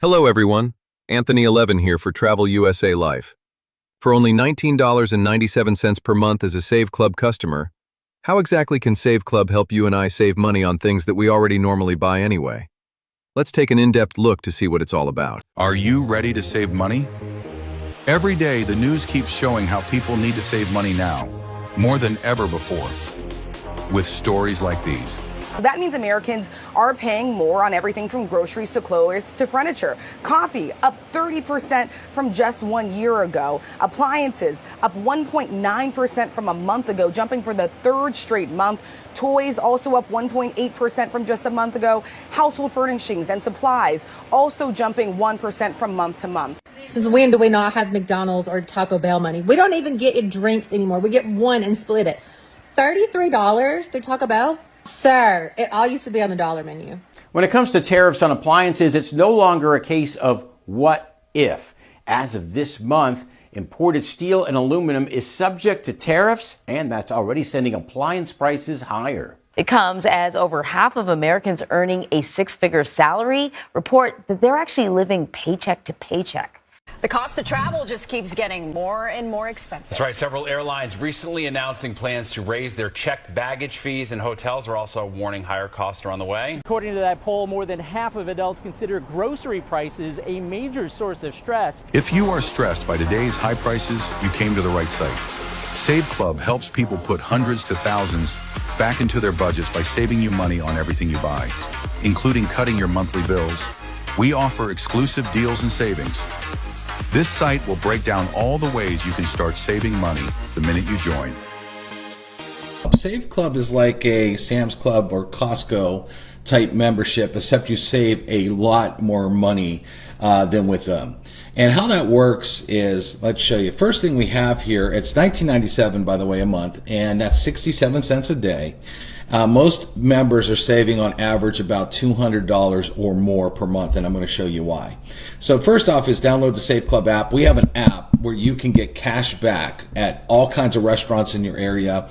Hello everyone, Anthony 11 here for Travel USA Life. For only $19.97 per month as a Save Club customer, how exactly can Save Club help you and I save money on things that we already normally buy anyway? Let's take an in-depth look to see what it's all about. Are you ready to save money? Every day, the news keeps showing how people need to save money now, more than ever before, with stories like these. That means Americans are paying more on everything from groceries to clothes to furniture. Coffee up 30% from just 1 year ago. Appliances up 1.9% from a month ago, jumping for the third straight month. Toys also up 1.8% from just a month ago. Household furnishings and supplies also jumping 1% from month to month. Since when do we not have McDonald's or Taco Bell money? We don't even get drinks anymore. We get one and split it. $33 through Taco Bell? Sir, it all used to be on the dollar menu. When it comes to tariffs on appliances, it's no longer a case of what if. As of this month, imported steel and aluminum is subject to tariffs, and that's already sending appliance prices higher. It comes as over half of Americans earning a six-figure salary report that they're actually living paycheck to paycheck. The cost of travel just keeps getting more and more expensive. That's right. Several airlines recently announcing plans to raise their checked baggage fees, and hotels are also warning higher costs are on the way. According to that poll, more than half of adults consider grocery prices a major source of stress. If you are stressed by today's high prices, you came to the right site. Save Club helps people put hundreds to thousands back into their budgets by saving you money on everything you buy, including cutting your monthly bills. We offer exclusive deals and savings. This site will break down all the ways you can start saving money the minute you join. Save Club is like a Sam's Club or Costco type membership, except you save a lot more money than with them. And how that works is, let's show you. First thing we have here, it's $19.97, by the way, a month, and that's 67 cents a day. Most members are saving on average about $200 or more per month, and I'm going to show you why. So first off is download the Save Club app. We have an app where you can get cash back at all kinds of restaurants in your area,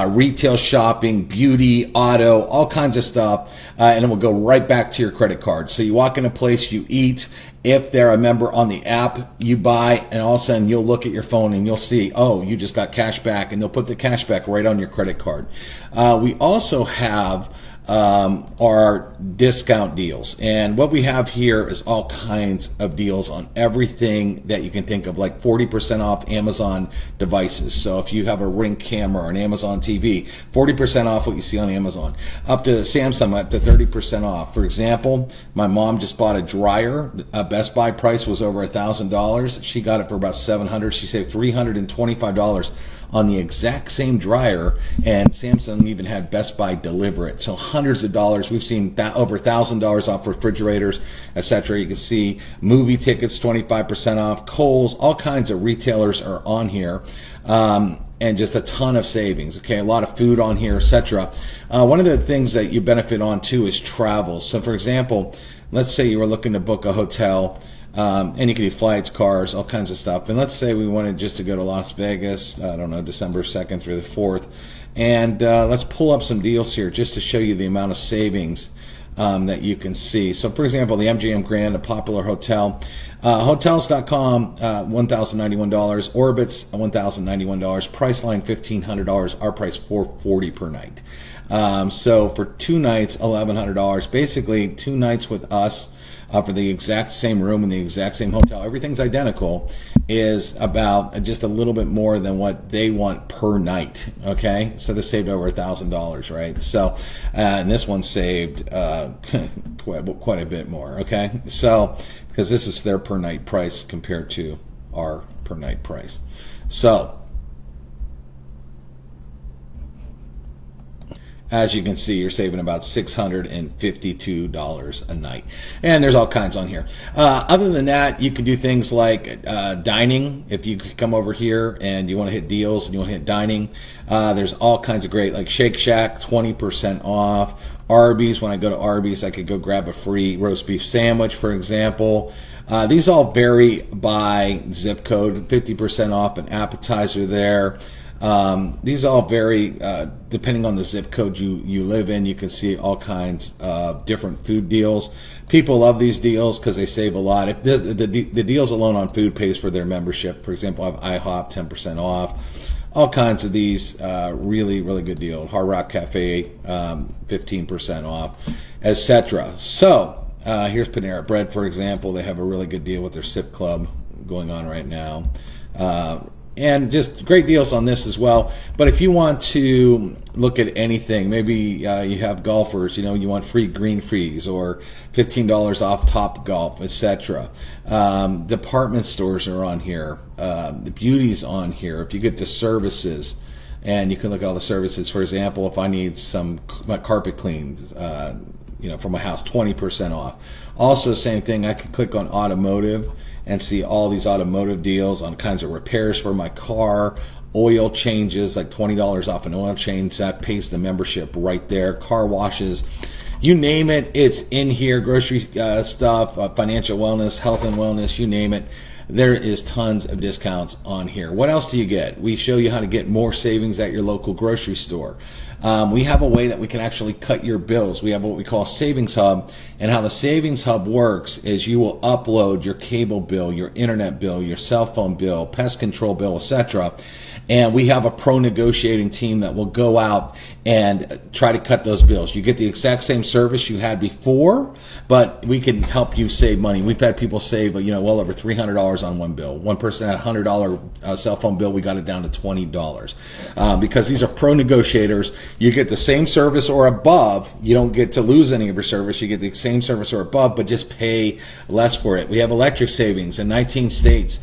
retail shopping, beauty, auto, all kinds of stuff, and it will go right back to your credit card. So you walk in a place, you eat. If they're a member on the app, you buy, and all of a sudden you'll look at your phone and you'll see, oh, you just got cash back, and they'll put the cash back right on your credit card. We also have our discount deals, and what we have here is all kinds of deals on everything that you can think of, like 40% off Amazon devices. So if you have a Ring camera or an Amazon TV, 40% off what you see on Amazon, up to Samsung up to 30% off. For example, my mom just bought a dryer. Best Buy price was over $1,000. She got it for about $700. She saved $325 on the exact same dryer, and Samsung even had Best Buy deliver it. So hundreds of dollars. We've seen that over $1,000 off refrigerators, etc. You can see movie tickets 25% off. Kohl's, all kinds of retailers are on here, and just a ton of savings. Okay, a lot of food on here, etc. One of the things that you benefit on too is travel. So for example, let's say you were looking to book a hotel. And you can do flights, cars, all kinds of stuff. And let's say we wanted just to go to Las Vegas, I don't know, December 2nd through the 4th. And let's pull up some deals here just to show you the amount of savings that you can see. So for example, the MGM Grand, a popular hotel. Hotels.com, $1,091. Orbitz, $1,091. Priceline, $1,500. Our price, $440 per night. So for 2 nights, $1,100. Basically, 2 nights with us, for the exact same room in the exact same hotel, everything's identical, is about just a little bit more than what they want per night. Okay, so this saved over $1,000, right? So, and this one saved quite a bit more. Okay, so because this is their per night price compared to our per night price. So, as you can see, you're saving about $652 a night. And there's all kinds on here. Other than that, you can do things like dining. If you come over here and you want to hit deals and you want to hit dining, there's all kinds of great, like Shake Shack, 20% off. Arby's, when I go to Arby's, I could go grab a free roast beef sandwich, for example. These all vary by zip code. 50% off an appetizer there. These all vary depending on the zip code you live in. You can see all kinds of different food deals. People love these deals because they save a lot. If the deals alone on food pays for their membership. For example, I have IHOP 10% off. All kinds of these really, really good deal. Hard Rock Cafe 15% off, etc. So here's Panera Bread, for example. They have a really good deal with their Sip Club going on right now. And just great deals on this as well. But if you want to look at anything, maybe you have golfers, you want free green fees or $15 off Top Golf, etc. Department stores are on here. The beauty's on here. If you get to services, and you can look at all the services. For example, if I need my carpet cleaned, for my house, 20% off. Also, same thing, I can click on automotive and see all these automotive deals on kinds of repairs for my car, oil changes, like $20 off an oil change. That pays the membership right there. Car washes, you name it, it's in here. Grocery stuff, financial wellness, health and wellness, you name it. There is tons of discounts on here. What else do you get? We show you how to get more savings at your local grocery store. We have a way that we can actually cut your bills. We have what we call Savings Hub, and how the Savings Hub works is you will upload your cable bill, your internet bill, your cell phone bill, pest control bill, etc. And we have a pro negotiating team that will go out and try to cut those bills. You get the exact same service you had before, but we can help you save money. We've had people save, well over $300 on one bill. One person had a $100 cell phone bill. We got it down to $20 because these are pro negotiators. You get the same service or above. You don't get to lose any of your service. You get the same service or above, but just pay less for it. We have electric savings in 19 states.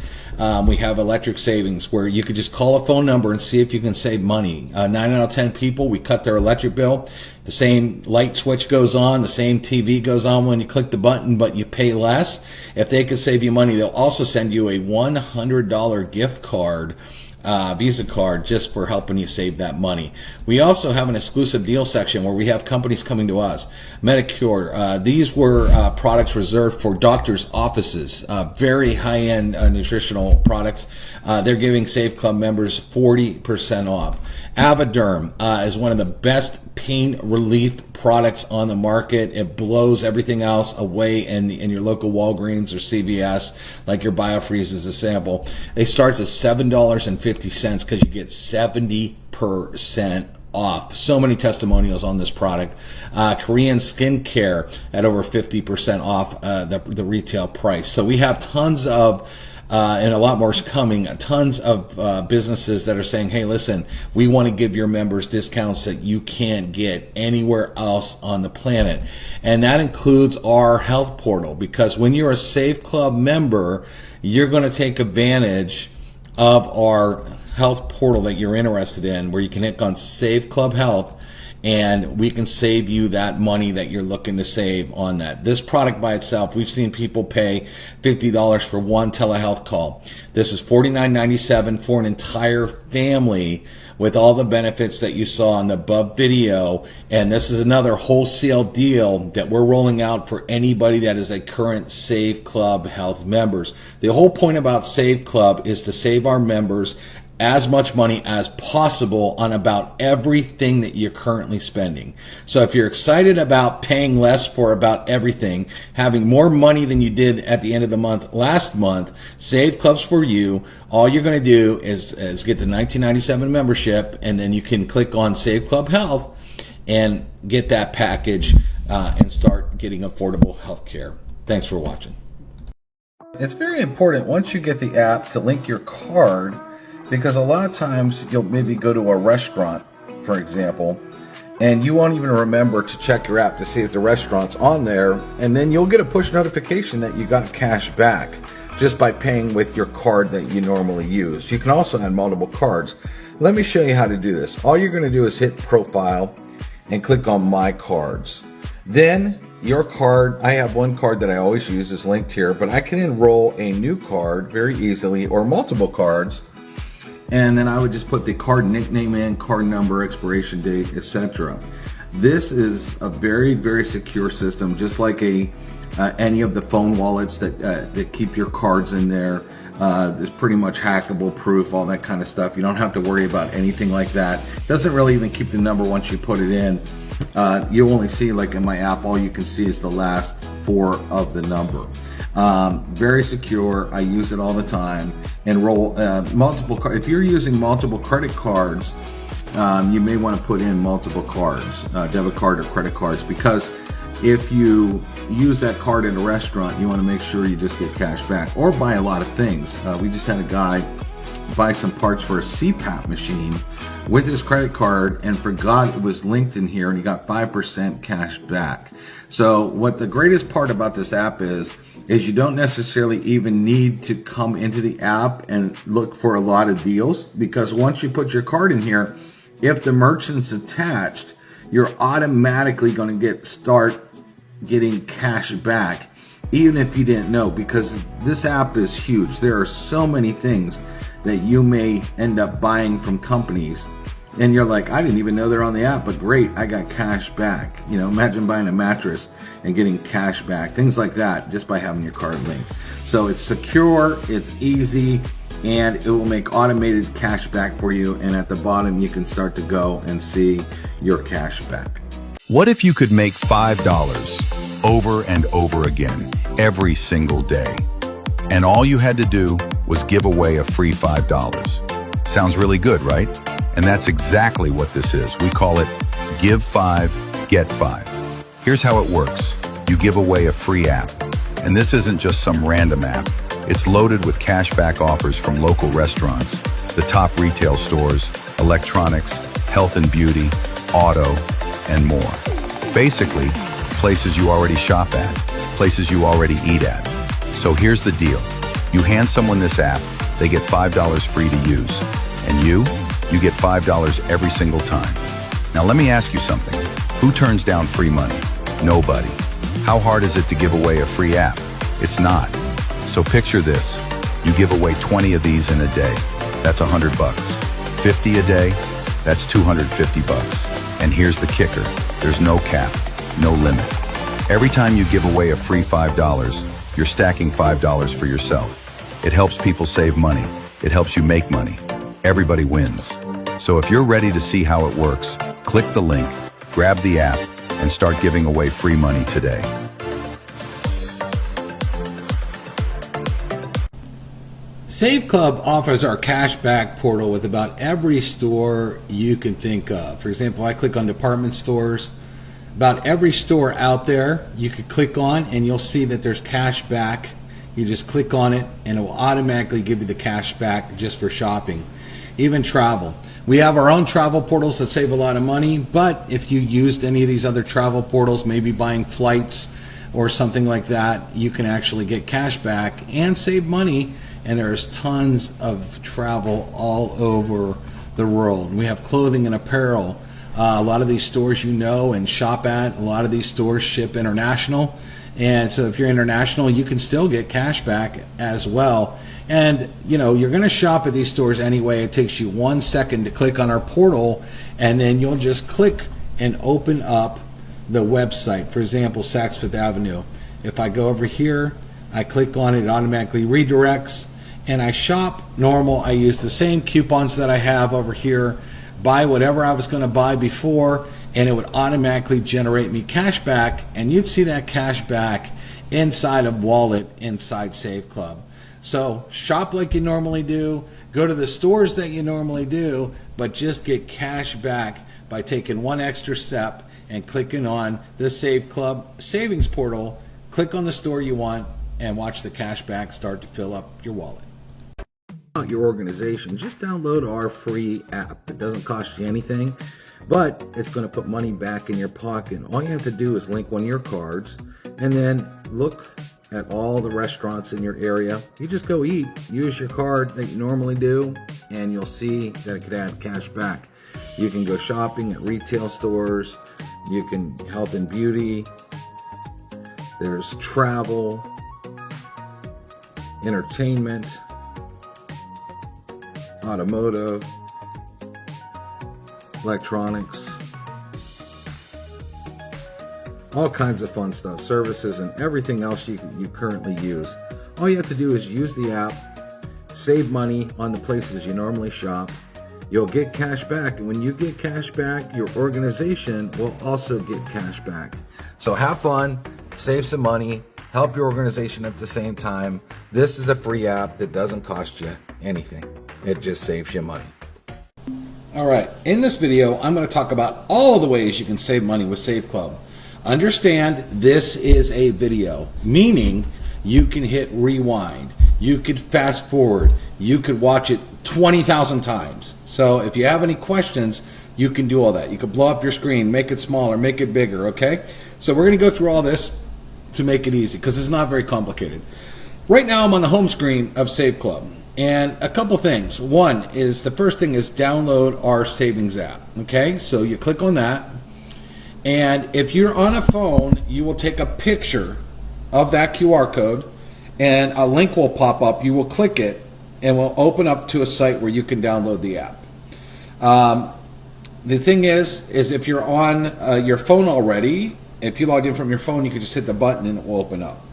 We have electric savings where you could just call a phone number and see if you can save money. 9 out of 10 people, we cut their electric bill. The same light switch goes on, the same TV goes on when you click the button, but you pay less. If they can save you money, they'll also send you a $100 gift card, Visa card, just for helping you save that money. We also have an exclusive deal section where we have companies coming to us. Medicure, these were products reserved for doctors' offices, very high-end nutritional products. They're giving Save Club members 40% off. Avoderm is one of the best pain relief products on the market. It blows everything else away in your local Walgreens or CVS, like your BioFreeze as a sample. They start at $7.50 because you get 70% off. So many testimonials on this product. Korean skincare at over 50% off the retail price. So we have tons of and a lot more is coming, tons of businesses that are saying, hey, listen, we want to give your members discounts that you can't get anywhere else on the planet. And that includes our health portal, because when you're a Save Club member, you're going to take advantage of our health portal that you're interested in, where you can hit on Save Club Health, and we can save you that money that you're looking to save on that. This product by itself, we've seen people pay $50 for one telehealth call. This is $49.97 for an entire family with all the benefits that you saw in the above video. And this is another wholesale deal that we're rolling out for anybody that is a current Save Club Health members. The whole point about Save Club is to save our members as much money as possible on about everything that you're currently spending. So if you're excited about paying less for about everything, having more money than you did at the end of the month last month, Save Club's for you. All you're going to do is get the $19.97 membership, and then you can click on Save Club Health and get that package and start getting affordable health care. Thanks for watching. It's very important once you get the app to link your card, because a lot of times you'll maybe go to a restaurant, for example, and you won't even remember to check your app to see if the restaurant's on there, and then you'll get a push notification that you got cash back just by paying with your card that you normally use. You can also add multiple cards. Let me show you how to do this. All you're going to do is hit Profile and click on My Cards. Then your card, I have one card that I always use, is linked here, but I can enroll a new card very easily, or multiple cards. And then I would just put the card nickname in, card number, expiration date, etc. This is a very, very secure system, just like a any of the phone wallets that keep your cards in there. There's pretty much hackable proof, all that kind of stuff. You don't have to worry about anything like that. Doesn't really even keep the number once you put it in. You only see, like in my app, all you can see is the last 4 of the number. Very secure. I use it all the time. Enroll multiple cards. If you're using multiple credit cards, you may want to put in multiple cards, debit card or credit cards, because if you use that card in a restaurant, you want to make sure you just get cash back, or buy a lot of things. We just had a guy buy some parts for a CPAP machine with his credit card and forgot it was linked in here, and he got 5% cash back. So what the greatest part about this app is you don't necessarily even need to come into the app and look for a lot of deals, because once you put your card in here, if the merchant's attached, you're automatically going to start getting cash back, even if you didn't know, because this app is huge. There are so many things that you may end up buying from companies, and you're like, I didn't even know they're on the app, but great, I got cash back. You know, imagine buying a mattress and getting cash back, things like that, just by having your card linked. So it's secure, it's easy, and it will make automated cash back for you. And at the bottom, you can start to go and see your cash back. What if you could make $5 over and over again, every single day? And all you had to do was give away a free $5. Sounds really good, right? And that's exactly what this is. We call it Give 5, Get 5. Here's how it works. You give away a free app. And this isn't just some random app. It's loaded with cashback offers from local restaurants, the top retail stores, electronics, health and beauty, auto, and more. Basically, places you already shop at, places you already eat at. So here's the deal. You hand someone this app, they get $5 free to use. And you get $5 every single time. Now let me ask you something. Who turns down free money? Nobody. How hard is it to give away a free app? It's not. So picture this. You give away 20 of these in a day. That's $100. 50 a day, that's $250. And here's the kicker. There's no cap, no limit. Every time you give away a free $5, you're stacking $5 for yourself. It helps people save money. It helps you make money. Everybody wins. So if you're ready to see how it works, click the link, grab the app, and start giving away free money today. Save Club offers our cashback portal with about every store you can think of. For example, I click on department stores. About every store out there you could click on, and you'll see that there's cash back. You just click on it and it will automatically give you the cash back just for shopping. Even travel. We have our own travel portals that save a lot of money, but if you used any of these other travel portals, maybe buying flights or something like that, you can actually get cash back and save money. And there's tons of travel all over the world. We have clothing and apparel. A lot of these stores you know and shop at, a lot of these stores ship international. And so if you're international, you can still get cash back as well. And you know, you're going to shop at these stores anyway. It takes you 1 second to click on our portal, and then you'll just click and open up the website. For example, Saks Fifth Avenue. If I go over here, I click on it, it automatically redirects, and I shop normal. I use the same coupons that I have over here, buy whatever I was going to buy before, and it would automatically generate me cash back, and you'd see that cash back inside a wallet inside Save Club. So shop like you normally do, go to the stores that you normally do, but just get cash back by taking one extra step and clicking on the Save Club savings portal. Click on the store you want and watch the cash back start to fill up your wallet. Your organization, just download our free app. It doesn't cost you anything, but it's going to put money back in your pocket. All you have to do is link one of your cards and then look at all the restaurants in your area. You just go eat, use your card that you normally do, and you'll see that it could add cash back. You can go shopping at retail stores, you can health and beauty, there's travel, entertainment, automotive, electronics, all kinds of fun stuff, services, and everything else you currently use. All you have to do is use the app, save money on the places you normally shop. You'll get cash back, and when you get cash back, your organization will also get cash back. So have fun, save some money, help your organization at the same time. This is a free app that doesn't cost you anything. It just saves you money. All right, in this video, I'm going to talk about all the ways you can save money with Save Club. Understand, this is a video, meaning you can hit rewind, you could fast forward, you could watch it 20,000 times. So if you have any questions, you can do all that. You can blow up your screen, make it smaller, make it bigger, okay? So we're going to go through all this to make it easy because it's not very complicated. Right now I'm on the home screen of Save Club. And a couple things. One is, the first thing is download our savings app. Okay, so you click on that. And if you're on a phone, you will take a picture of that QR code and a link will pop up. You will click it and will open up to a site where you can download the app. The thing is if you're on your phone already, if you logged in from your phone, you can just hit the button and it will open up.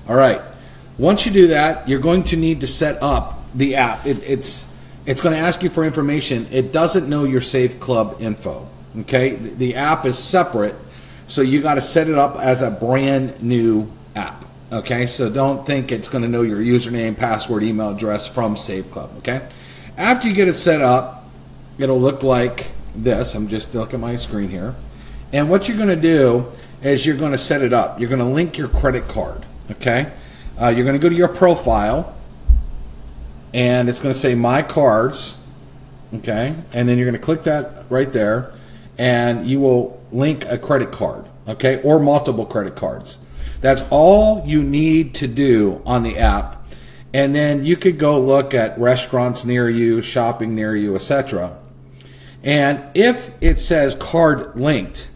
All right. Once you do that, you're going to need to set up the app. It's going to ask you for information. It doesn't know your Save Club info. Okay, the app is separate, so you got to set it up as a brand new app. Okay, so don't think it's going to know your username, password, email address from Save Club. Okay, after you get it set up, it'll look like this. I'm just looking at my screen here, and what you're going to do is you're going to set it up. You're going to link your credit card. Okay, you're going to go to your profile. And it's going to say My Cards, okay? And then you're going to click that right there, and you will link a credit card, okay? Or multiple credit cards. That's all you need to do on the app. And then you could go look at restaurants near you, shopping near you, etc. And if it says card linked,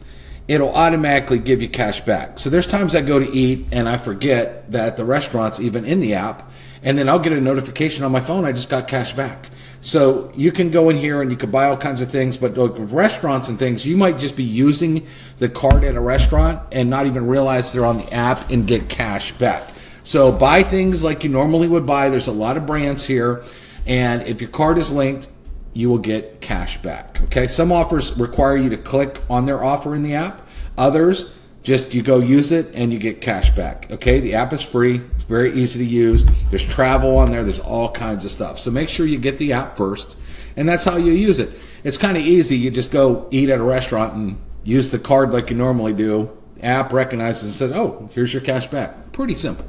it'll automatically give you cash back. So there's times I go to eat and I forget that the restaurant's even in the app, and then I'll get a notification on my phone, I just got cash back. So you can go in here and you can buy all kinds of things, but with restaurants and things, you might just be using the card at a restaurant and not even realize they're on the app and get cash back. So buy things like you normally would buy. There's a lot of brands here, and if your card is linked, you will get cash back. Okay, some offers require you to click on their offer in the app. Others, just you go use it and you get cash back. Okay, the app is free. It's very easy to use. There's travel on there. There's all kinds of stuff. So make sure you get the app first, and that's how you use it. It's kind of easy. You just go eat at a restaurant and use the card like you normally do. App recognizes and says, oh, here's your cash back. Pretty simple.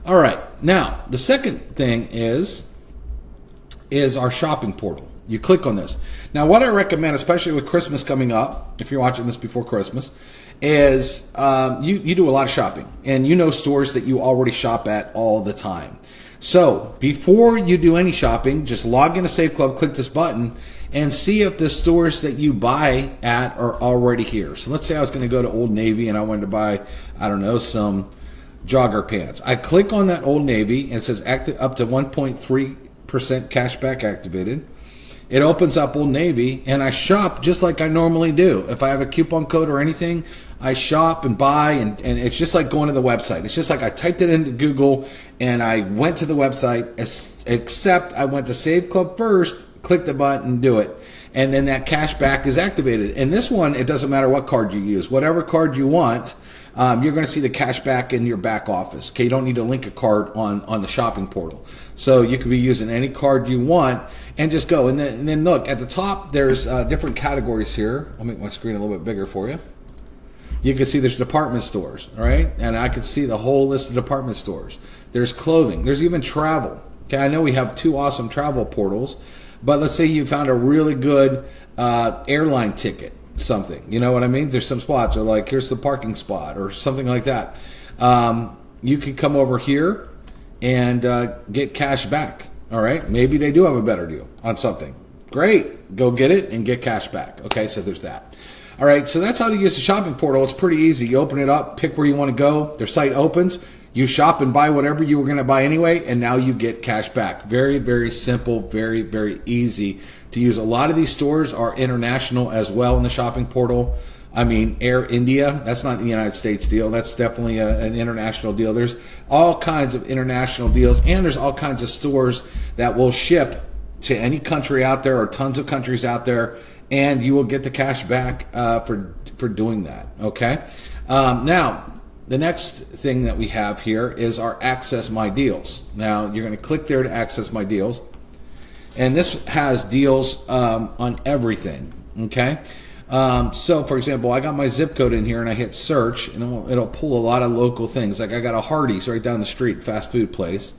All right, now the second thing is our shopping portal. You click on this. Now what I recommend, especially with Christmas coming up, if you're watching this before Christmas, is you do a lot of shopping, and you know stores that you already shop at all the time. So before you do any shopping, just log into Save Club, click this button, and see if the stores that you buy at are already here. So let's say I was going to go to Old Navy and I wanted to buy, I don't know, some jogger pants. I click on that Old Navy and it says active up to 1.3% cash back activated. It opens up Old Navy and I shop just like I normally do. If I have a coupon code or anything, I shop and buy, and it's just like going to the website. It's just like I typed it into Google and I went to the website, except I went to Save Club first, click the button and do it. And then that cash back is activated. And this one, it doesn't matter what card you use. Whatever card you want, you're going to see the cash back in your back office. Okay, you don't need to link a card on the shopping portal. So you could be using any card you want and just go. And then look, at the top, there's different categories here. I'll make my screen a little bit bigger for you. You can see there's department stores, all right? And I can see the whole list of department stores. There's clothing. There's even travel. Okay, I know we have 2 awesome travel portals, but let's say you found a really good airline ticket, something. You know what I mean? There's some spots, or like here's the parking spot or something like that. You can come over here and get cash back, all right? Maybe they do have a better deal on something. Great. Go get it and get cash back. Okay, so there's that. All right, so that's how to use the shopping portal. It's pretty easy. You open it up, pick where you want to go. Their site opens. You shop and buy whatever you were going to buy anyway, and now you get cash back. Very, very simple, very, very easy to use. A lot of these stores are international as well in the shopping portal. I mean, Air India, that's not the United States deal. That's definitely an international deal. There's all kinds of international deals, and there's all kinds of stores that will ship to any country out there or tons of countries out there, and you will get the cash back for doing that, okay? Now, the next thing that we have here is our Access My Deals. Now, you're going to click there to access My Deals, and this has deals on everything, okay? So, for example, I got my zip code in here and I hit search, and it'll pull a lot of local things. Like I got a Hardee's right down the street, fast food place.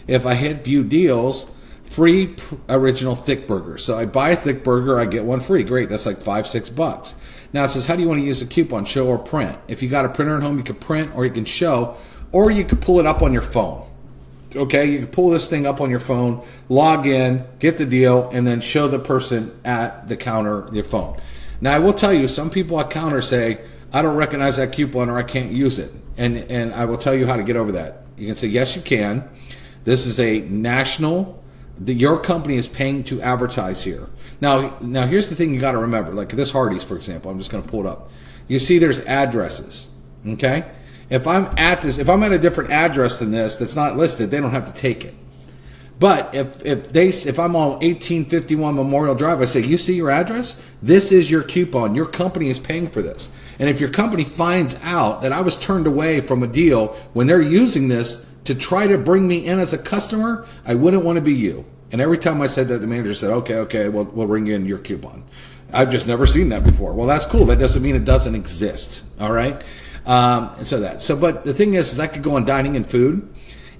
If I hit view deals, free original thick burger. So I buy a thick burger, I get one free. Great, that's like $5-6. Now it says, how do you want to use the coupon, show or print? If you got a printer at home, you can print, or you can show, or you can pull it up on your phone. Okay, you can pull this thing up on your phone, log in, get the deal, and then show the person at the counter your phone. Now, I will tell you, some people at counter say, I don't recognize that coupon or I can't use it. And I will tell you how to get over that. You can say, yes, you can. This is a national, your company is paying to advertise here. Now here's the thing you got to remember. Like this Hardee's, for example, I'm just going to pull it up. You see there's addresses, okay? If I'm at a different address than this that's not listed, they don't have to take it. But if I'm on 1851 Memorial Drive, I say, you see your address? This is your coupon. Your company is paying for this. And if your company finds out that I was turned away from a deal when they're using this to try to bring me in as a customer, I wouldn't want to be you. And every time I said that, the manager said, okay, we'll bring in your coupon. I've just never seen that before. Well, that's cool. That doesn't mean it doesn't exist. All right. But the thing is I could go on dining and food.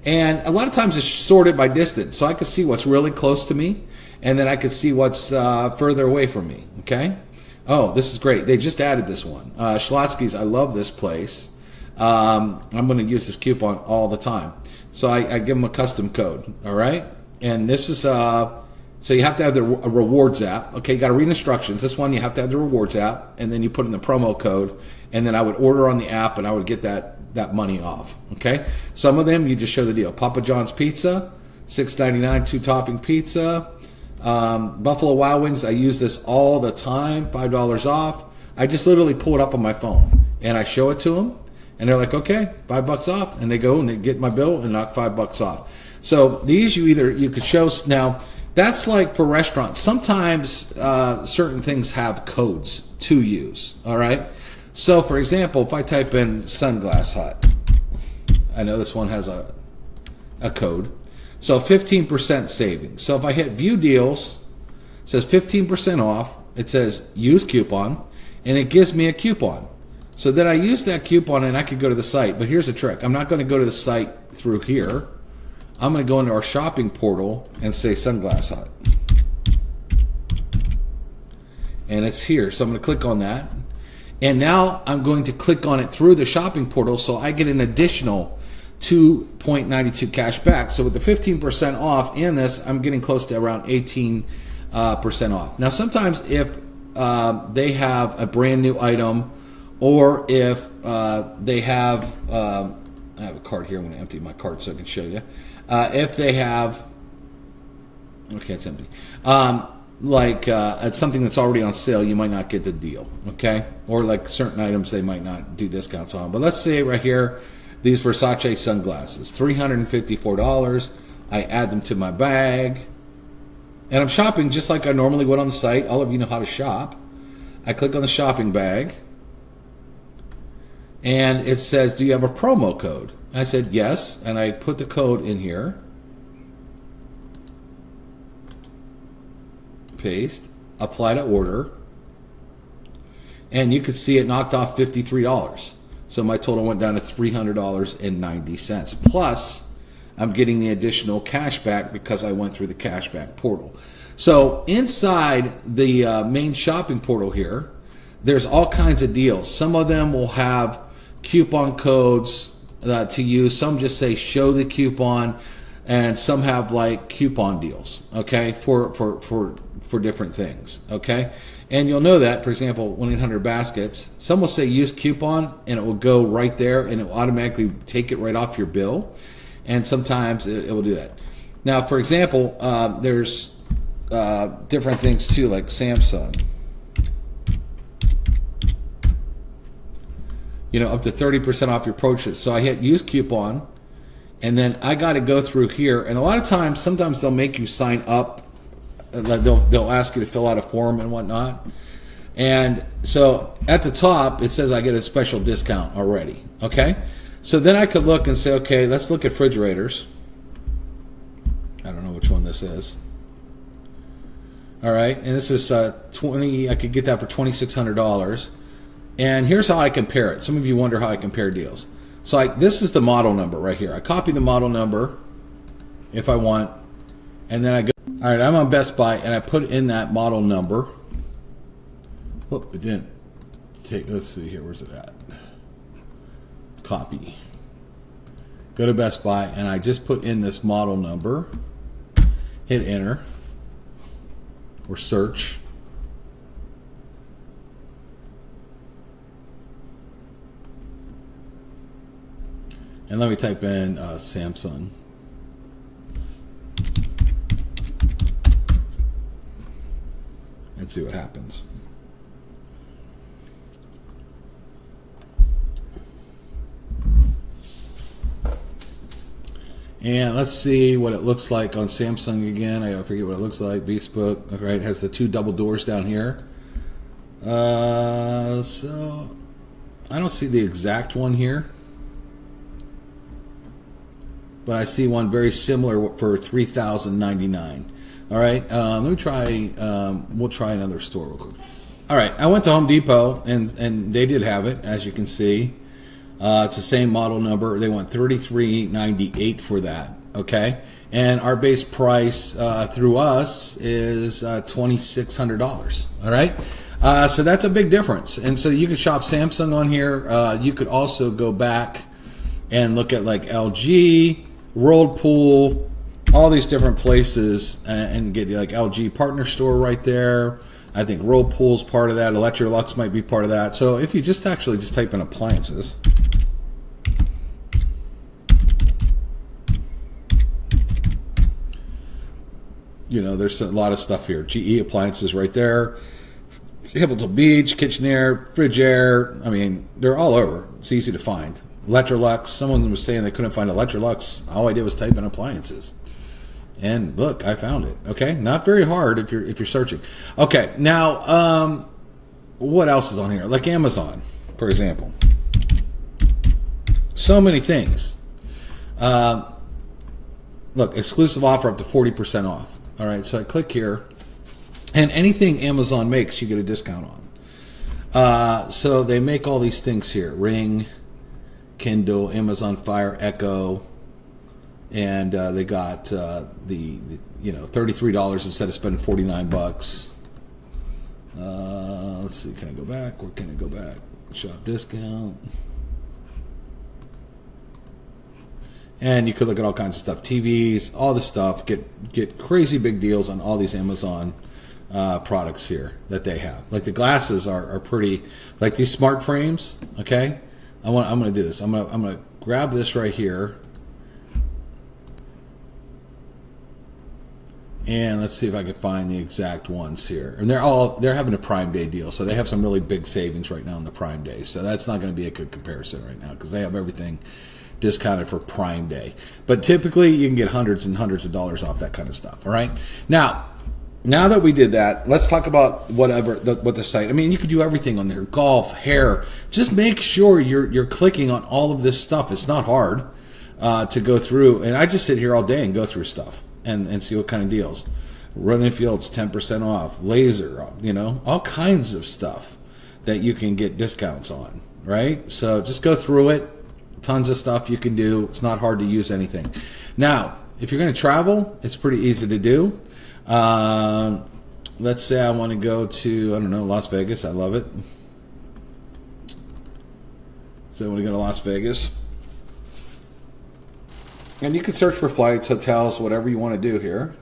And a lot of times it's sorted by distance. So I could see what's really close to me, and then I could see what's further away from me, okay? Oh, this is great. They just added this one. Schlotsky's, I love this place. I'm going to use this coupon all the time. So I give them a custom code, all right? And this is, so you have to have the rewards app. Okay, you got to read instructions. This one, you have to have the rewards app, and then you put in the promo code, and then I would order on the app, and I would get that money off, okay? Some of them, you just show the deal. Papa John's Pizza, $6.99, 2-topping pizza. Buffalo Wild Wings, I use this all the time, $5 off. I just literally pull it up on my phone, and I show it to them, and they're like, okay, $5 off, and they go and they get my bill and knock $5 off. So these you could show. Now, that's like for restaurants. Sometimes certain things have codes to use, all right? So, for example, if I type in Sunglass Hut, I know this one has a code. So 15% savings. So if I hit View Deals, it says 15% off. It says Use Coupon, and it gives me a coupon. So then I use that coupon, and I could go to the site. But here's the trick. I'm not going to go to the site through here. I'm going to go into our shopping portal and say Sunglass Hut. And it's here. So I'm going to click on that. And now I'm going to click on it through the shopping portal, so I get an additional 2.92 cash back. So with the 15% off in this, I'm getting close to around 18% off. Now, sometimes if they have a brand new item, or if they have, I have a card here. I'm going to empty my card so I can show you. If they have, okay, it's empty. It's something that's already on sale, you might not get the deal, okay? Or like certain items they might not do discounts on. But let's say right here, these Versace sunglasses, $354. I add them to my bag, and I'm shopping just like I normally would on the site. All of you know how to shop. I click on the shopping bag, and it says, do you have a promo code? I said yes, and I put the code in here. Paste, apply to order, and you could see it knocked off $53. So my total went down to $300.90. Plus, I'm getting the additional cash back because I went through the cashback portal. So inside the main shopping portal here, there's all kinds of deals. Some of them will have coupon codes to use. Some just say show the coupon, and some have like coupon deals, okay, for different things, okay? And you'll know that, for example, 1-800-BASKETS, some will say use coupon, and it will go right there, and it will automatically take it right off your bill. And sometimes it will do that. Now, for example, there's different things too, like Samsung. up to 30% off your purchase. So I hit use coupon, and then I got to go through here. And a lot of times, sometimes they'll make you sign up. They'll ask you to fill out a form and whatnot. And so at the top, it says I get a special discount already. Okay. So then I could look and say, okay, let's look at refrigerators. I don't know which one this is. All right. And this is 20. I could get that for $2,600. And here's how I compare it. Some of you wonder how I compare deals. So this is the model number right here. I copy the model number if I want. And then I go, all right, I'm on Best Buy, and I put in that model number. Whoop, it didn't take, let's see here, where's it at? Copy. Go to Best Buy, and I just put in this model number. Hit enter or search. And let me type in Samsung. And see what happens. And let's see what it looks like on Samsung again. I forget what it looks like. Bespoke. All right, it has the 2 double doors down here. So I don't see the exact one here, but I see one very similar for $3,099. All right, let me try. We'll try another store real quick. All right, I went to Home Depot, and they did have it, as you can see. It's the same model number. They want $33.98 for that. Okay, and our base price through us is $2,600. All right, so that's a big difference. And so you can shop Samsung on here. You could also go back and look at like LG, Whirlpool, all these different places, and get like LG partner store right there. I think Whirlpool's part of that. Electrolux might be part of that. So if you just type in appliances. There's a lot of stuff here. GE appliances right there. Hamilton Beach, KitchenAir, Frigidaire. I mean, they're all over. It's easy to find. Electrolux. Someone was saying they couldn't find Electrolux. All I did was type in appliances. And look, I found it. Okay, not very hard if you're searching. Okay, now what else is on here? Like Amazon, for example. So many things. Look, exclusive offer up to 40% off. All right, so I click here, and anything Amazon makes, you get a discount on. So they make all these things here: Ring, Kindle, Amazon Fire, Echo. And they got the $33 instead of spending $49. Let's see, can I go back? Where can I go back? Shop discount. And you could look at all kinds of stuff, TVs, all the stuff. Get crazy big deals on all these Amazon products here that they have. Like the glasses are pretty, like these smart frames. Okay, I'm gonna do this. I'm gonna grab this right here. And let's see if I can find the exact ones here. And they're having a Prime Day deal, so they have some really big savings right now on the Prime Day. So that's not going to be a good comparison right now because they have everything discounted for Prime Day. But typically, you can get hundreds and hundreds of dollars off that kind of stuff. All right. Now that we did that, let's talk about what the site. I mean, you could do everything on there: golf, hair. Just make sure you're clicking on all of this stuff. It's not hard to go through, and I just sit here all day and go through stuff. And see what kind of deals. Running Fields 10% off, laser, all kinds of stuff that you can get discounts on, right? So just go through it. Tons of stuff you can do. It's not hard to use anything. Now, if you're going to travel, it's pretty easy to do. Let's say I want to go to, Las Vegas. I love it. So I want to go to Las Vegas. And you can search for flights, hotels, whatever you want to do here.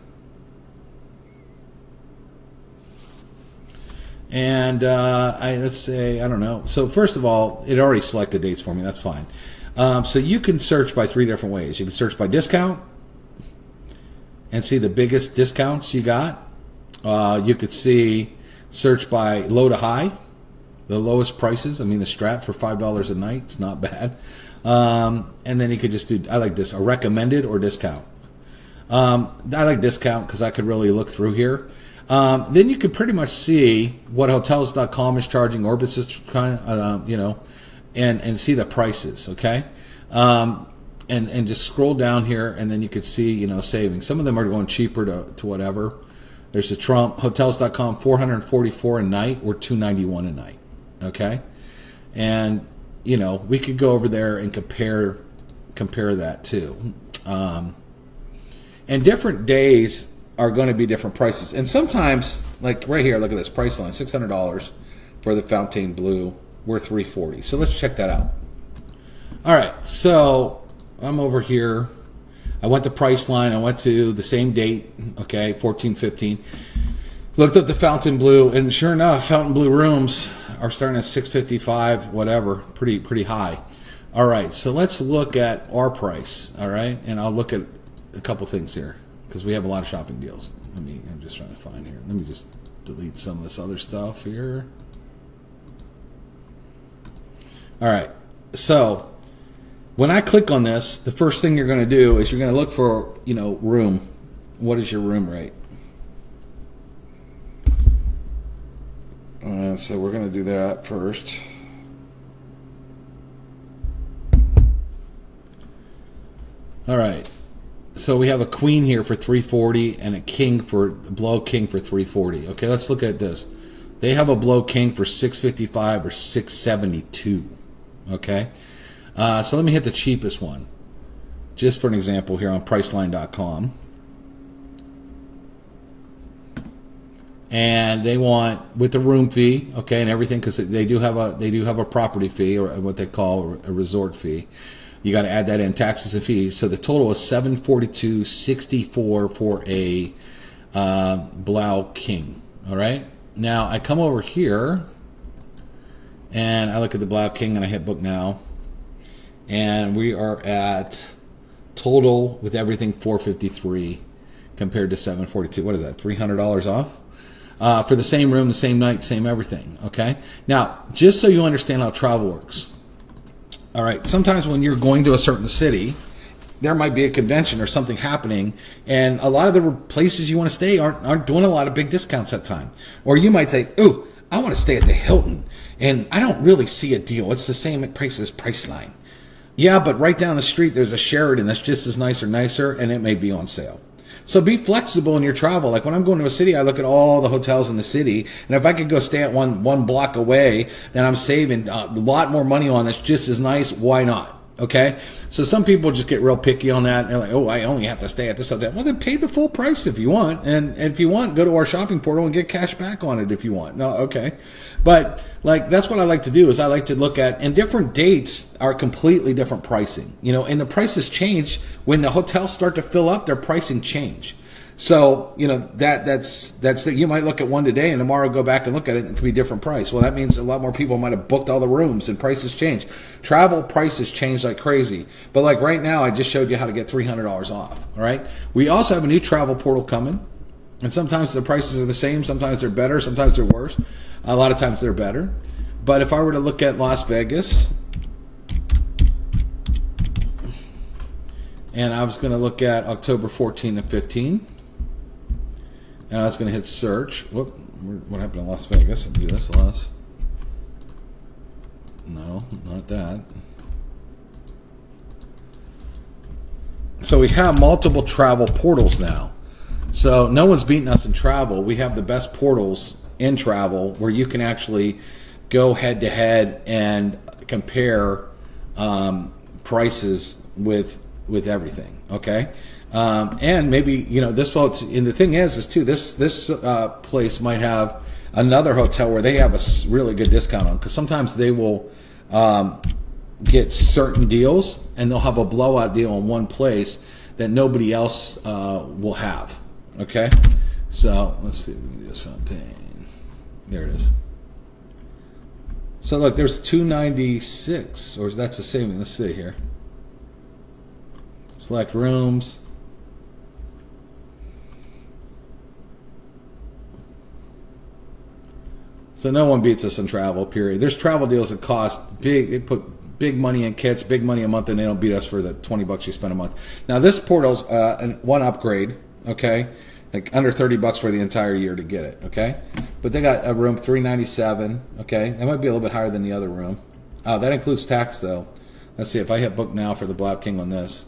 And let's say, I don't know. So first of all, it already selected dates for me. That's fine. So you can search by 3 different ways. You can search by discount and see the biggest discounts you got. You could search by low to high. the lowest prices. I mean, the Strat for $5 a night, it's not bad. And then you could just do, I like this, a recommended or discount. I like discount because I could really look through here. Then you could pretty much see what Hotels.com is charging, Orbitz is kind of, and see the prices, okay? And just scroll down here, and then you could see, savings. Some of them are going cheaper to whatever. There's a Trump, Hotels.com, $444 a night or $291 a night, okay? And, we could go over there and compare that too. And different days are going to be different prices. And sometimes, like right here, look at this price line, $600 for the Fontaine Blue. We're $340. So let's check that out. All right, so I'm over here. I went to price line. I went to the same date, okay, 14/15. Looked at the Fountain Blue, and sure enough, Fountain Blue rooms are starting at $655, whatever, pretty high. All right, so let's look at our price, all right? And I'll look at a couple things here because we have a lot of shopping deals. I'm just trying to find here. Let me just delete some of this other stuff here. All right, so when I click on this, the first thing you're going to do is you're going to look for, room. What is your room rate? So we're going to do that first. All right. So we have a queen here for $340 and a blow king for $340. Okay, let's look at this. They have a blow king for $655 or $672. Okay. So let me hit the cheapest one, just for an example here on Priceline.com. And they want with the room fee, okay, and everything, because they do have a property fee, or what they call a resort fee. You got to add that in, taxes and fees. So the total is $742.64 for a Blau King. All right. Now I come over here and I look at the Blau King and I hit book now, and we are at total with everything $453 compared to $742. What is that? $300 off for the same room, the same night, same everything. Okay. Now, just so you understand how travel works. All right. Sometimes when you're going to a certain city, there might be a convention or something happening, and a lot of the places you want to stay aren't doing a lot of big discounts at time. Or you might say, "Ooh, I want to stay at the Hilton, and I don't really see a deal. It's the same price as Priceline." Yeah, but right down the street there's a Sheraton that's just as nice or nicer, and it may be on sale. So be flexible in your travel. Like when I'm going to a city, I look at all the hotels in the city, and if I could go stay at one block away, then I'm saving a lot more money on that's just as nice. Why not? Okay? So some people just get real picky on that. They're like, "Oh, I only have to stay at this hotel." Well, then pay the full price if you want. And if you want, go to our shopping portal and get cash back on it if you want. No, okay. But like that's what I like to do is I like to look at, and different dates are completely different pricing. And the prices change when the hotels start to fill up, their pricing change. So, that's you might look at one today and tomorrow go back and look at it and it could be a different price. Well, that means a lot more people might have booked all the rooms and prices change. Travel prices change like crazy. But like right now, I just showed you how to get $300 off. All right. We also have a new travel portal coming, and sometimes the prices are the same. Sometimes they're better. Sometimes they're worse. A lot of times they're better. But if I were to look at Las Vegas, and I was going to look at October 14 and 15, and I was going to hit search. Whoop, what happened in Las Vegas? I'll do this, No, not that. So we have multiple travel portals now. So no one's beating us in travel. We have the best portals in travel where you can actually go head to head and compare prices with everything. Okay. And maybe, this, and the thing is too, this place might have another hotel where they have a really good discount on, because sometimes they will get certain deals and they'll have a blowout deal in one place that nobody else will have. Okay. So let's see if we can do this Fontaine. There it is. So look, there's 296, or that's the same thing. Let's see here. Select rooms. So no one beats us in travel, period. There's travel deals that cost big, they put big money in kits, big money a month, and they don't beat us for the $20 you spend a month. Now this portal's one upgrade, okay? Like under $30 for the entire year to get it, okay? But they got a room $397, okay? That might be a little bit higher than the other room. That includes tax though. Let's see if I hit book now for the Black King on this.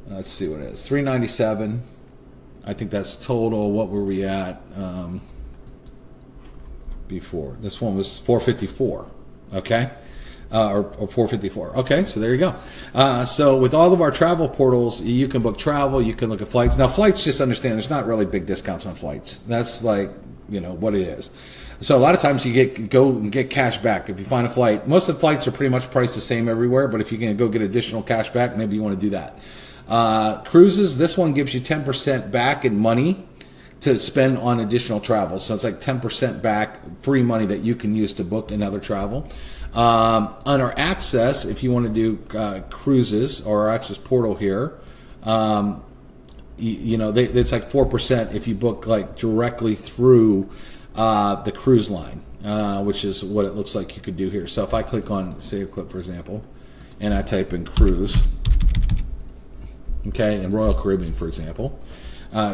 Let's see what it is. $397. I think that's total. What were we at before? This one was $454, okay? Or $454. Okay, so there you go. So with all of our travel portals, you can book travel, you can look at flights. Now flights, just understand, there's not really big discounts on flights. That's like, you know, what it is. So a lot of times you go and get cash back if you find a flight. Most of the flights are pretty much priced the same everywhere, but if you can go get additional cash back, maybe you want to do that. Cruises, this one gives you 10% back in money to spend on additional travel. So it's like 10% back free money that you can use to book another travel. On our Access, if you want to do cruises or our Access portal here, you know, it's like 4% if you book like directly through the cruise line, which is what it looks like you could do here. So if I click on Save Clip, for example, and I type in cruise, okay, in Royal Caribbean, for example,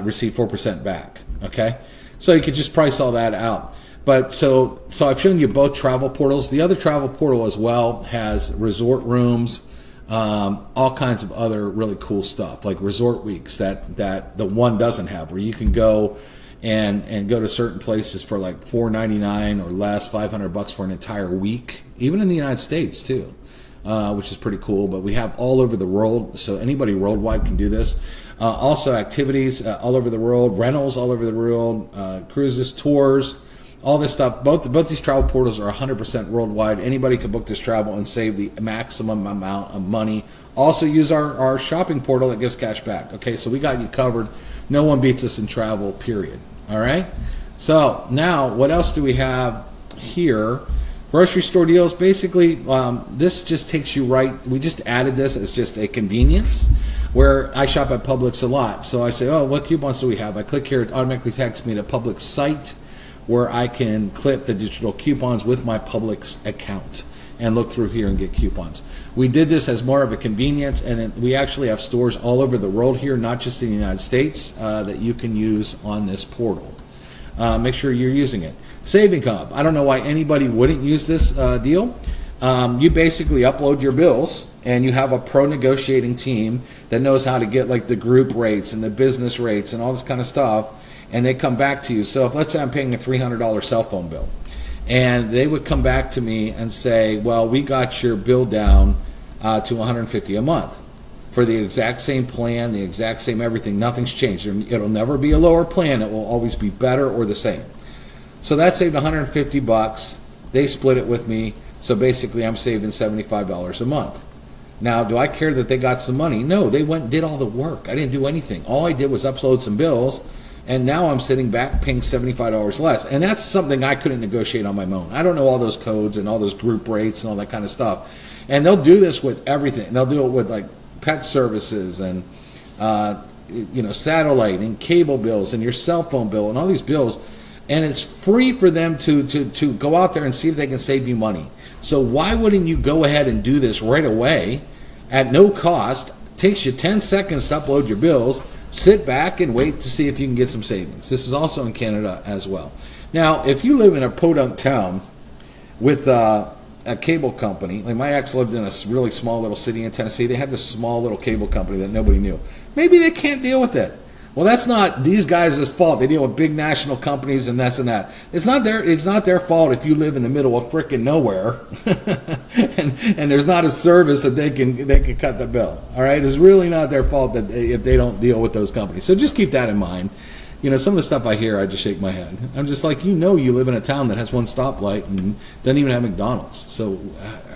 receive 4% back, okay? So you could just price all that out. But so I've shown you both travel portals. The other travel portal as well has resort rooms, all kinds of other really cool stuff, like resort weeks that the one doesn't have, where you can go and go to certain places for like $4.99 or less, $500 for an entire week, even in the United States too, which is pretty cool. But we have all over the world, so anybody worldwide can do this. Also activities all over the world, rentals all over the world, cruises, tours, all this stuff. Both these travel portals are 100% worldwide. Anybody can book this travel and save the maximum amount of money. Also use our shopping portal that gives cash back. Okay, so we got you covered. No one beats us in travel, period. All right. So now what else do we have here? Grocery store deals. Basically, this just takes you right. We just added this as just a convenience, where I shop at Publix a lot. So I say, oh, what coupons do we have? I click here, it automatically takes me to Publix site, where I can clip the digital coupons with my Publix account and look through here and get coupons. We did this as more of a convenience, and we actually have stores all over the world here, not just in the United States, that you can use on this portal. Make sure you're using it. Saving Hub. I don't know why anybody wouldn't use this deal. You basically upload your bills, and you have a pro negotiating team that knows how to get like the group rates and the business rates and all this kind of stuff, and they come back to you. So if, let's say I'm paying a $300 cell phone bill, and they would come back to me and say, well, we got your bill down to $150 a month for the exact same plan, the exact same everything. Nothing's changed. It'll never be a lower plan. It will always be better or the same. So that saved $150. They split it with me. So basically I'm saving $75 a month. Now, do I care that they got some money? No, they went and did all the work. I didn't do anything. All I did was upload some bills, and now I'm sitting back paying $75 less. And that's something I couldn't negotiate on my own. I don't know all those codes and all those group rates and all that kind of stuff. And they'll do this with everything. They'll do it with like pet services and satellite and cable bills and your cell phone bill and all these bills. And it's free for them to go out there and see if they can save you money. So why wouldn't you go ahead and do this right away at no cost? Takes you 10 seconds to upload your bills. Sit back and wait to see if you can get some savings. This is also in Canada as well. Now, if you live in a podunk town with a cable company, like my ex lived in a really small little city in Tennessee, they had this small little cable company that nobody knew. Maybe they can't deal with it. Well, that's not these guys' fault. They deal with big national companies and this and that. It's not their fault if you live in the middle of frickin' nowhere and there's not a service that they can cut the bill. All right, it's really not their fault that if they don't deal with those companies. So just keep that in mind. You know, some of the stuff I hear, I just shake my head. I'm just like, you live in a town that has one stoplight and doesn't even have McDonald's. So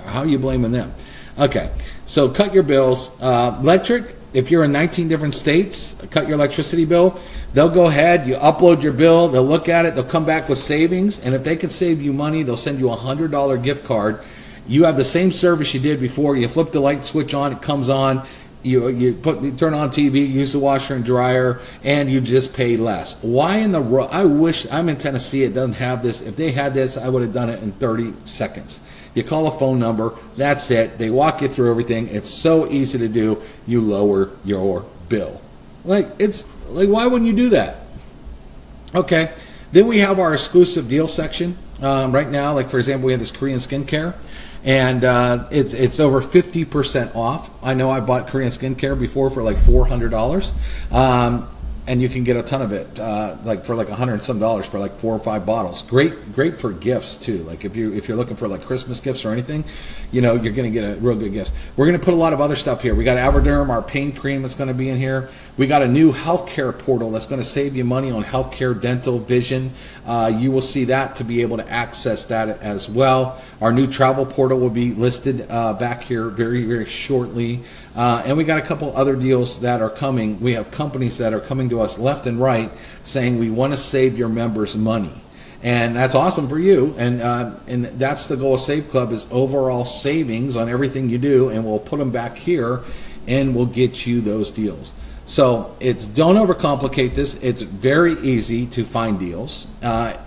how are you blaming them? Okay, so cut your bills. Electric. If you're in 19 different states, cut your electricity bill. They'll go ahead, you upload your bill, they'll look at it, they'll come back with savings, and if they can save you money, they'll send you a $100 gift card. You have the same service you did before. You flip the light switch on, it comes on. You turn on TV, use the washer and dryer, and you just pay less. Why in the world? I wish, I'm in Tennessee, it doesn't have this. If they had this, I would have done it in 30 seconds. You call a phone number, that's it. They walk you through everything. It's so easy to do. You lower your bill. It's like, why wouldn't you do that? Okay, then we have our exclusive deal section. Right now, like for example, we have this Korean skincare, and it's over 50% off. I know I bought Korean skincare before for like $400, and you can get a ton of it, like for like $100 and some for like 4 or 5 bottles. Great for gifts too. Like if you're looking for like Christmas gifts or anything, you're gonna get a real good gift. We're gonna put a lot of other stuff here. We got Averderm, our pain cream that's gonna be in here. We got a new healthcare portal that's gonna save you money on healthcare, dental, vision. You will see that to be able to access that as well. Our new travel portal will be listed back here very, very shortly. And we got a couple other deals that are coming. We have companies that are coming to us left and right saying we want to save your members money. And that's awesome for you. And that's the goal of Save Club, is overall savings on everything you do. And we'll put them back here and we'll get you those deals. So don't overcomplicate this. It's very easy to find deals.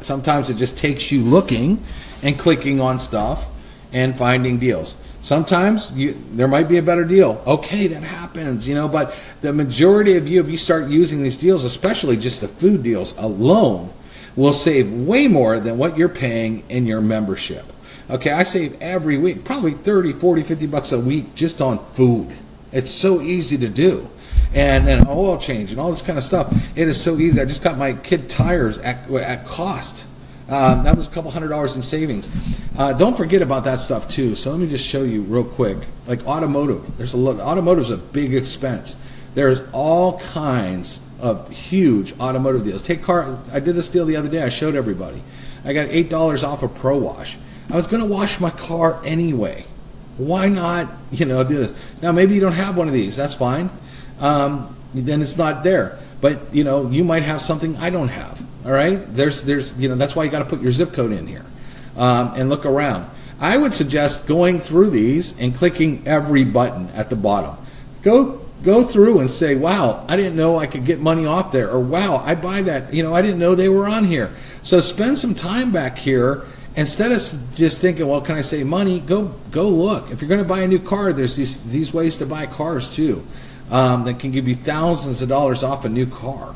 Sometimes it just takes you looking and clicking on stuff and finding deals. Sometimes there might be a better deal. Okay, that happens, but the majority of you, if you start using these deals, especially just the food deals alone, will save way more than what you're paying in your membership. Okay, I save every week, probably 30, 40, 50 bucks a week just on food. It's so easy to do. And then oil change and all this kind of stuff. It is so easy. I just got my kid tires at cost. That was a couple $100 in savings. Don't forget about that stuff too. So let me just show you real quick. Like automotive, automotive's a big expense. There's all kinds of huge automotive deals. I did this deal the other day. I showed everybody. I got $8 off a Pro Wash. I was going to wash my car anyway. Why not, do this? Now maybe you don't have one of these. That's fine. Then it's not there. But you might have something I don't have. All right, there's that's why you got to put your zip code in here and look around. I would suggest going through these and clicking every button at the bottom. Go through and say, wow, I didn't know I could get money off there, or wow, I buy that. I didn't know they were on here. So spend some time back here instead of just thinking, well, can I save money? Go look. If you're going to buy a new car, there's these ways to buy cars too that can give you thousands of dollars off a new car.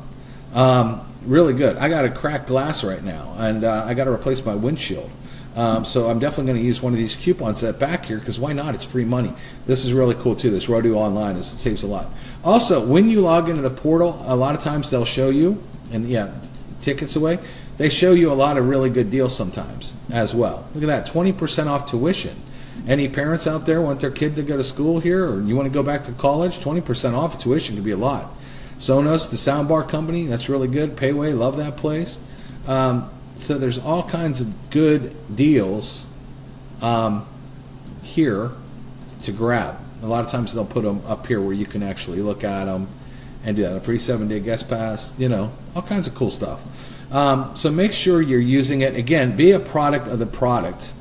Really good. I got a cracked glass right now, and I got to replace my windshield. So I'm definitely going to use one of these coupons that back here, because why not? It's free money. This is really cool too. This Rodeo Online, it saves a lot. Also, when you log into the portal, a lot of times they'll show you, and tickets away, they show you a lot of really good deals sometimes as well. Look at that, 20% off tuition. Any parents out there want their kid to go to school here, or you want to go back to college? 20% off tuition could be a lot. Sonos, the soundbar company, that's really good. Payway, love that place. So there's all kinds of good deals here to grab. A lot of times they'll put them up here where you can actually look at them and do that. A free 7-day guest pass, all kinds of cool stuff. So make sure you're using it. Again, be a product of the product.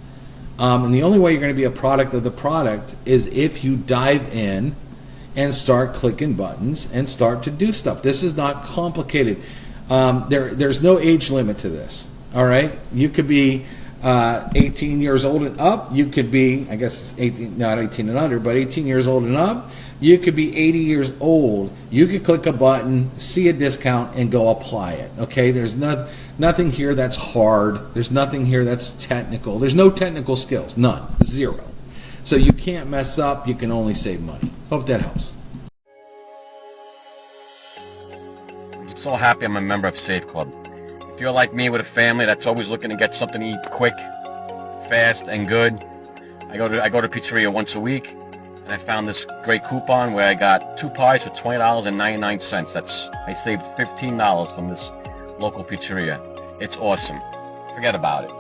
And the only way you're going to be a product of the product is if you dive in and start clicking buttons and start to do stuff. This is not complicated. There's no age limit to this. All right, you could be 18 years old and up. You could be, I guess, 18, not 18 and under, but 18 years old and up. You could be 80 years old. You could click a button, see a discount, and go apply it. Okay, there's nothing here that's hard. There's nothing here that's technical. There's no technical skills, none, 0. So you can't mess up. You can only save money. Hope that helps. I'm so happy I'm a member of Save Club. If you're like me with a family that's always looking to get something to eat quick, fast, and good, I go to pizzeria once a week, and I found this great coupon where I got 2 pies for $20.99. I saved $15 from this local pizzeria. It's awesome. Forget about it.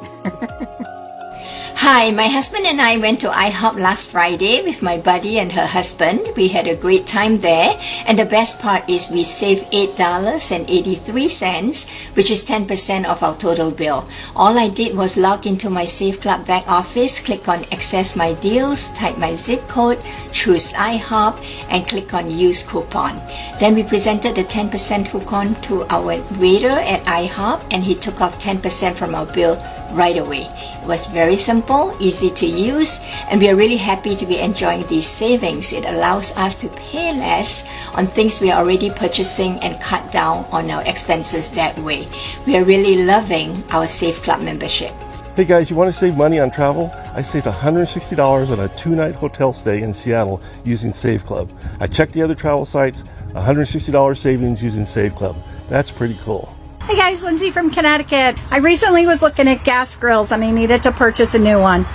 Hi, my husband and I went to IHOP last Friday with my buddy and her husband. We had a great time there, and the best part is we saved $8.83, which is 10% of our total bill. All I did was log into my Save Club back office, click on Access My Deals, type my zip code, choose IHOP, and click on Use Coupon. Then we presented the 10% coupon to our waiter at IHOP, and he took off 10% from our bill right away. It was very simple, easy to use, and we are really happy to be enjoying these savings. It allows us to pay less on things we are already purchasing and cut down on our expenses that way. We are really loving our Save Club membership. Hey guys, you want to save money on travel? I saved $160 on a 2-night hotel stay in Seattle using Save Club. I checked the other travel sites, $160 savings using Save Club. That's pretty cool. Hey guys, Lindsay from Connecticut. I recently was looking at gas grills and I needed to purchase a new one.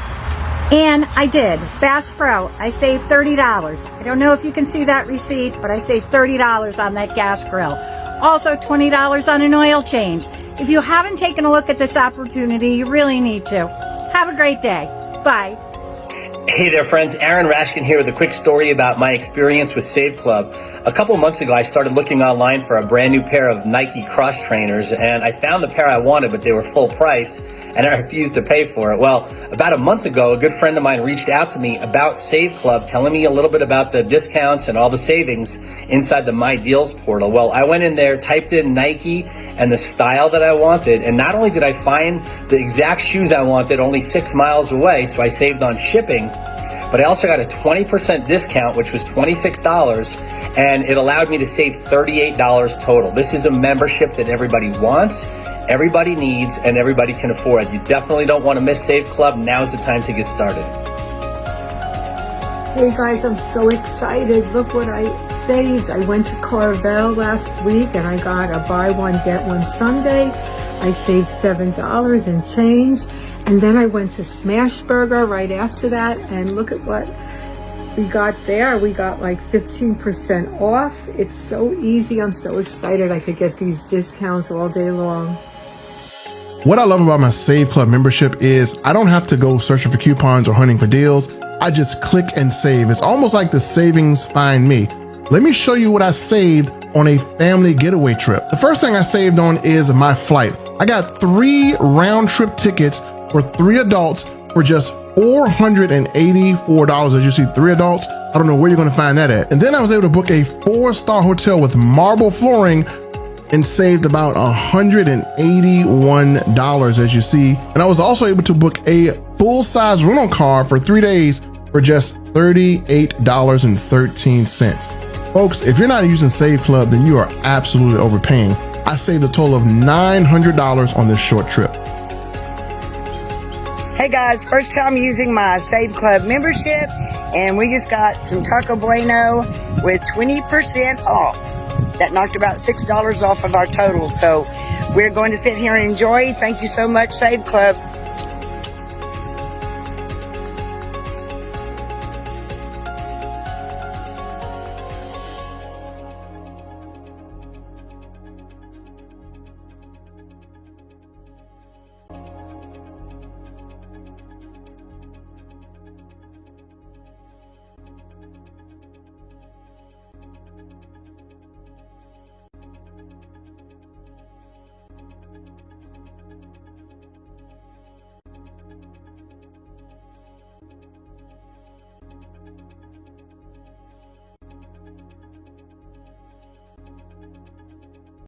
And I did. Bass Pro, I saved $30. I don't know if you can see that receipt, but I saved $30 on that gas grill. Also $20 on an oil change. If you haven't taken a look at this opportunity, you really need to. Have a great day. Bye. Hey there, friends. Aaron Rashkin here with a quick story about my experience with Save Club. A couple months ago, I started looking online for a brand new pair of Nike cross trainers, and I found the pair I wanted, but they were full price, and I refused to pay for it. Well, about a month ago, a good friend of mine reached out to me about Save Club, telling me a little bit about the discounts and all the savings inside the My Deals portal. Well, I went in there, typed in Nike and the style that I wanted, and not only did I find the exact shoes I wanted only 6 miles away, so I saved on shipping, but I also got a 20% discount, which was $26, and it allowed me to save $38 total. This is a membership that everybody wants, everybody needs, and everybody can afford. You definitely don't want to miss Save Club. Now's the time to get started. Hey guys, I'm so excited. Look what I saved. I went to Carvel last week and I got a buy one, get one Sunday. I saved $7 and change. And then I went to Smashburger right after that, and look at what we got there. We got like 15% off. It's so easy. I'm so excited I could get these discounts all day long. What I love about my Save Club membership is I don't have to go searching for coupons or hunting for deals. I just click and save. It's almost like the savings find me. Let me show you what I saved on a family getaway trip. The first thing I saved on is my flight. I got 3 round trip tickets for 3 adults for just $484. As you see, 3 adults. I don't know where you're going to find that at. And then I was able to book a 4-star hotel with marble flooring and saved about $181, as you see. And I was also able to book a full-size rental car for 3 days for just $38.13. Folks, if you're not using Save Club, then you are absolutely overpaying. I saved a total of $900 on this short trip. Hey guys, first time using my Save Club membership, and we just got some Taco Bueno with 20% off. That knocked about $6 off of our total, so we're going to sit here and enjoy. Thank you so much, Save Club.